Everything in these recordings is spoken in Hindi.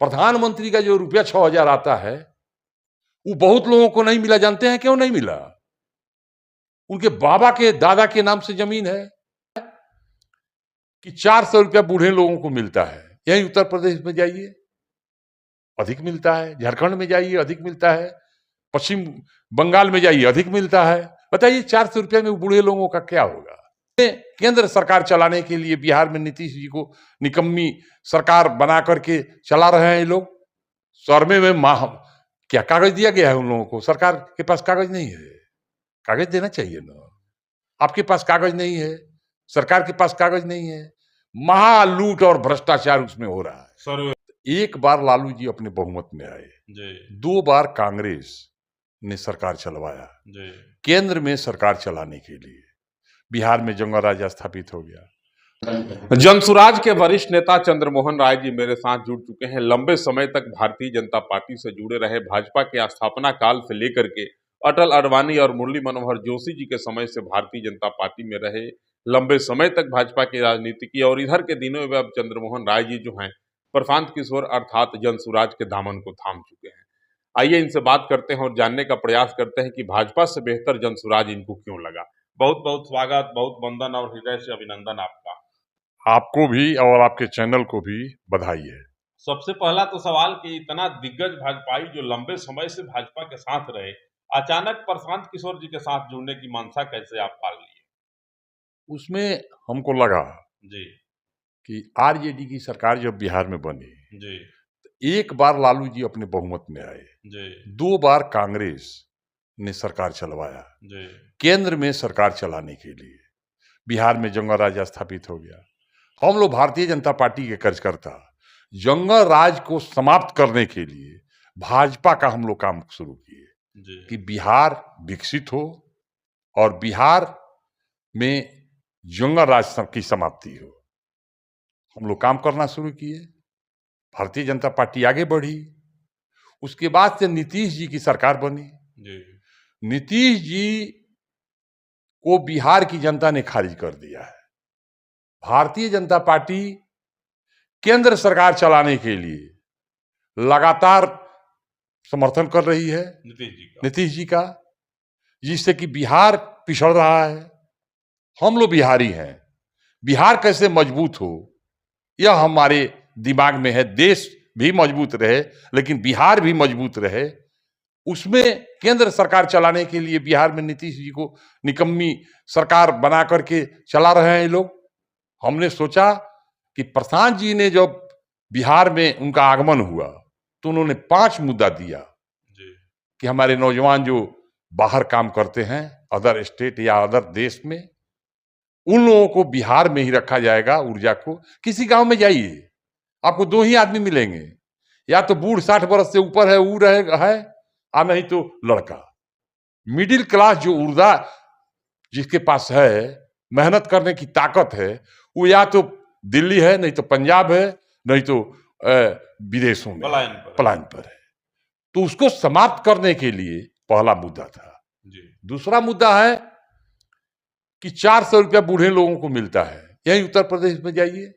प्रधानमंत्री का जो रुपया 6,000 आता है वो बहुत लोगों को नहीं मिला। जानते हैं क्यों नहीं मिला? उनके बाबा के दादा के नाम से जमीन है कि 400 रुपया बूढ़े लोगों को मिलता है। यही उत्तर प्रदेश में जाइए अधिक मिलता है, झारखंड में जाइए अधिक मिलता है, पश्चिम बंगाल में जाइए अधिक मिलता है। बताइए 400 रुपया में बूढ़े लोगों का क्या होगा? केंद्र सरकार चलाने के लिए बिहार में नीतीश जी को निकम्मी सरकार बना करके चला रहे हैं ये लोग। सर्वे में क्या कागज दिया गया है उन लोगों को? सरकार के पास कागज नहीं है। कागज देना चाहिए ना। आपके पास कागज नहीं है, सरकार के पास कागज नहीं है। महालूट और भ्रष्टाचार उसमें हो रहा है। सर एक बार लालू जी अपने बहुमत में आए, 2 बार कांग्रेस ने सरकार चलवाया। केंद्र में सरकार चलाने के लिए बिहार में जंगल राज स्थापित हो गया। जनसुराज के वरिष्ठ नेता चंद्रमोहन राय जी मेरे साथ जुड़ चुके हैं। लंबे समय तक भारतीय जनता पार्टी से जुड़े रहे। भाजपा के स्थापना काल से लेकर के अटल अडवाणी और मुरली मनोहर जोशी जी के समय से भारतीय जनता पार्टी में रहे। लंबे समय तक भाजपा की राजनीति की और इधर के दिनों में अब चंद्रमोहन राय जी जो हैं प्रशांत किशोर अर्थात जनसुराज के दामन को थाम चुके हैं। आइए इनसे बात करते हैं और जानने का प्रयास करते हैं कि भाजपा से बेहतर जनसुराज इनको क्यों लगा। बहुत बहुत स्वागत, बहुत वंदन और हृदय से अभिनंदन आपका। आपको भी और आपके चैनल को भी बधाई है। सबसे पहला तो सवाल कि इतना दिग्गज भाजपाई जो लंबे समय से भाजपा के साथ रहे, अचानक प्रशांत किशोर जी के साथ जुड़ने की मंशा कैसे आप पाल लिए? उसमें हमको लगा जी कि आरजेडी की सरकार जब बिहार में बनी जी तो एक बार लालू जी अपने बहुमत में आए, जी 2 बार कांग्रेस ने सरकार चलवाया। जी केंद्र में सरकार चलाने के लिए बिहार में जंगल राज स्थापित हो गया। हम लोग भारतीय जनता पार्टी के कार्यकर्ता जंगल राज को समाप्त करने के लिए भाजपा का हम लोग काम शुरू किए कि बिहार विकसित हो और बिहार में जंगल राज की समाप्ति हो। हम लोग काम करना शुरू किए, भारतीय जनता पार्टी आगे बढ़ी। उसके बाद से नीतीश जी की सरकार बनी। नीतीश जी को बिहार की जनता ने खारिज कर दिया है। भारतीय जनता पार्टी केंद्र सरकार चलाने के लिए लगातार समर्थन कर रही है नीतीश जी का, जिससे कि बिहार पिछड़ रहा है। हम लोग बिहारी हैं, बिहार कैसे मजबूत हो यह हमारे दिमाग में है। देश भी मजबूत रहे लेकिन बिहार भी मजबूत रहे, उसमें केंद्र सरकार चलाने के लिए बिहार में नीतीश जी को निकम्मी सरकार बना करके चला रहे हैं ये लोग। हमने सोचा कि प्रशांत जी ने जब बिहार में उनका आगमन हुआ तो उन्होंने 5 मुद्दा दिया कि हमारे नौजवान जो बाहर काम करते हैं अदर स्टेट या अदर देश में, उन लोगों को बिहार में ही रखा जाएगा। ऊर्जा को किसी गांव में जाइए आपको 2 ही आदमी मिलेंगे, या तो बूढ़ 60 वर्ष से ऊपर है वो रहेगा है, और नहीं तो लड़का। मिडिल क्लास जो ऊर्जा जिसके पास है, मेहनत करने की ताकत है, वो या तो दिल्ली है, नहीं तो पंजाब है, नहीं तो विदेशों में पलायन पर है। तो उसको समाप्त करने के लिए पहला मुद्दा था। दूसरा मुद्दा है कि 400 रुपया बूढ़े लोगों को मिलता है। यही उत्तर प्रदेश में जाइए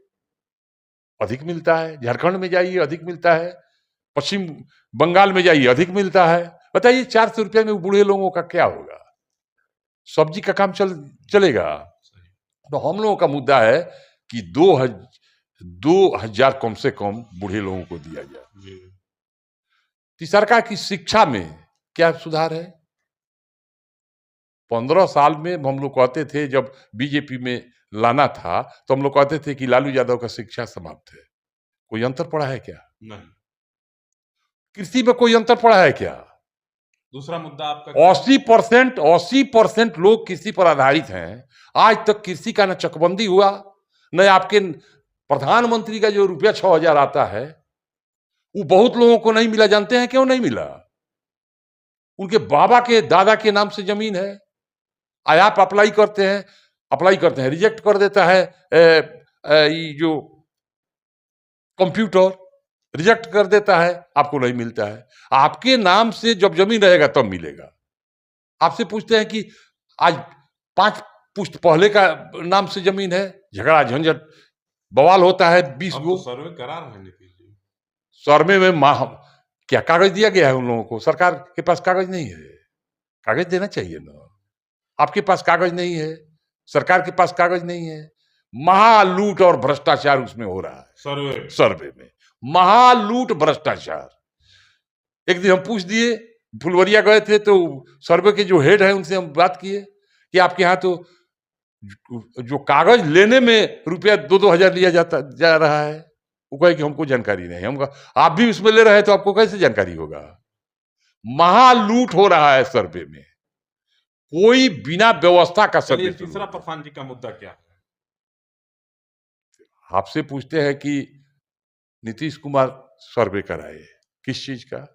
अधिक मिलता है, झारखंड में जाइए अधिक मिलता है, पश्चिम बंगाल में जाइए अधिक मिलता है। बताइए 400 रुपया में बूढ़े लोगों का क्या होगा? सब्जी का काम चलेगा? तो हम लोगों का मुद्दा है कि 2,000 कम से कम बूढ़े लोगों को दिया जाए। तीसरा की शिक्षा में क्या सुधार है? 15 साल में हम लोग कहते थे, जब बीजेपी में लाना था तो हम लोग कहते थे कि लालू यादव का शिक्षा समाप्त है। कोई अंतर पड़ा है क्या? नहीं। कृषि में कोई अंतर पड़ा है क्या? दूसरा मुद्दा आपका 80% लोग कृषि पर आधारित हैं। आज तक कृषि का न चकबंदी हुआ, न आपके प्रधानमंत्री का जो रुपया 6,000 आता है वो बहुत लोगों को नहीं मिला। जानते हैं क्यों नहीं मिला? उनके बाबा के दादा के नाम से जमीन है। आप अप्लाई करते हैं, रिजेक्ट कर देता है ये जो कंप्यूटर, रिजेक्ट कर देता है, आपको नहीं मिलता है। आपके नाम से जब जमीन रहेगा तब मिलेगा। आपसे पूछते हैं कि आज 5 पुश्त पहले का नाम से जमीन है, झगड़ा झंझट बवाल होता है 20 गो। सर्वे करा रहे हैं नीतीश जी। सर्वे में क्या कागज दिया गया है उन लोगों को? सरकार के पास कागज नहीं है। कागज देना चाहिए ना। आपके पास कागज नहीं है, सरकार के पास कागज नहीं है। महालूट और भ्रष्टाचार उसमें हो रहा है। सर्वे में महालूट भ्रष्टाचार। एक दिन हम पूछ दिए, फुलवरिया गए थे तो सर्वे के जो हेड है उनसे हम बात किए कि आपके यहाँ तो जो कागज लेने में रुपया 2-2 हजार लिया जा रहा है। वो कहे कि हमको जानकारी नहीं। हम कहा आप भी उसमें ले रहे हैं तो आपको कैसे जानकारी होगा? महालूट हो रहा है सर्वे में, कोई बिना व्यवस्था का सर्वे। तीसरा पासवान जी का मुद्दा क्या है? आपसे पूछते हैं कि नीतीश कुमार सर्वे कराए, किस चीज का?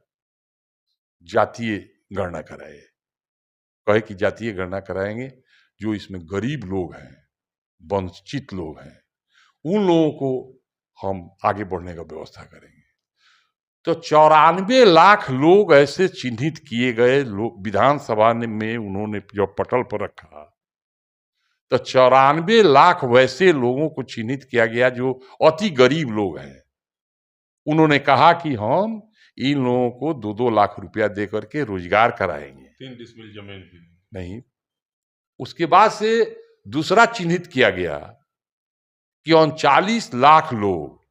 जातीय गणना कराए। कहे कि जातीय गणना कराएंगे, जो इसमें गरीब लोग हैं, वंचित लोग हैं, उन लोगों को हम आगे बढ़ने का व्यवस्था करेंगे। तो 94 लाख लोग ऐसे चिन्हित किए गए, लोग विधानसभा में उन्होंने जब पटल पर रखा तो 94 लाख वैसे लोगों को चिन्हित किया गया जो अति गरीब लोग हैं। उन्होंने कहा कि हम इन लोगों को 2-2 लाख रुपया दे करके रोजगार कराएंगे। 3 डिसमिल जमीन भी नहीं। उसके बाद से दूसरा चिन्हित किया गया कि 39 लाख लोग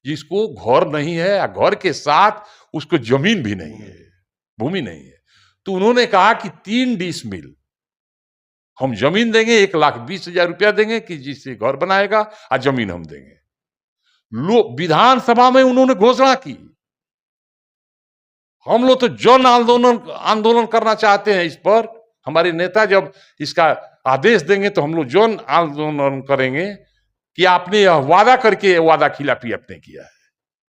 जिसको घर नहीं है या घर के साथ उसको जमीन भी नहीं है, भूमि नहीं है, तो उन्होंने कहा कि 3 डिसमिल हम जमीन देंगे, 1,20,000 रुपया देंगे कि जिससे घर बनाएगा, और जमीन हम देंगे। लोग विधानसभा में उन्होंने घोषणा की। हम लोग तो जन आंदोलन करना चाहते हैं इस पर। हमारे नेता जब इसका आदेश देंगे तो हम लोग जन आंदोलन करेंगे कि आपने यह वादा करके वादा खिलाफी आपने किया है।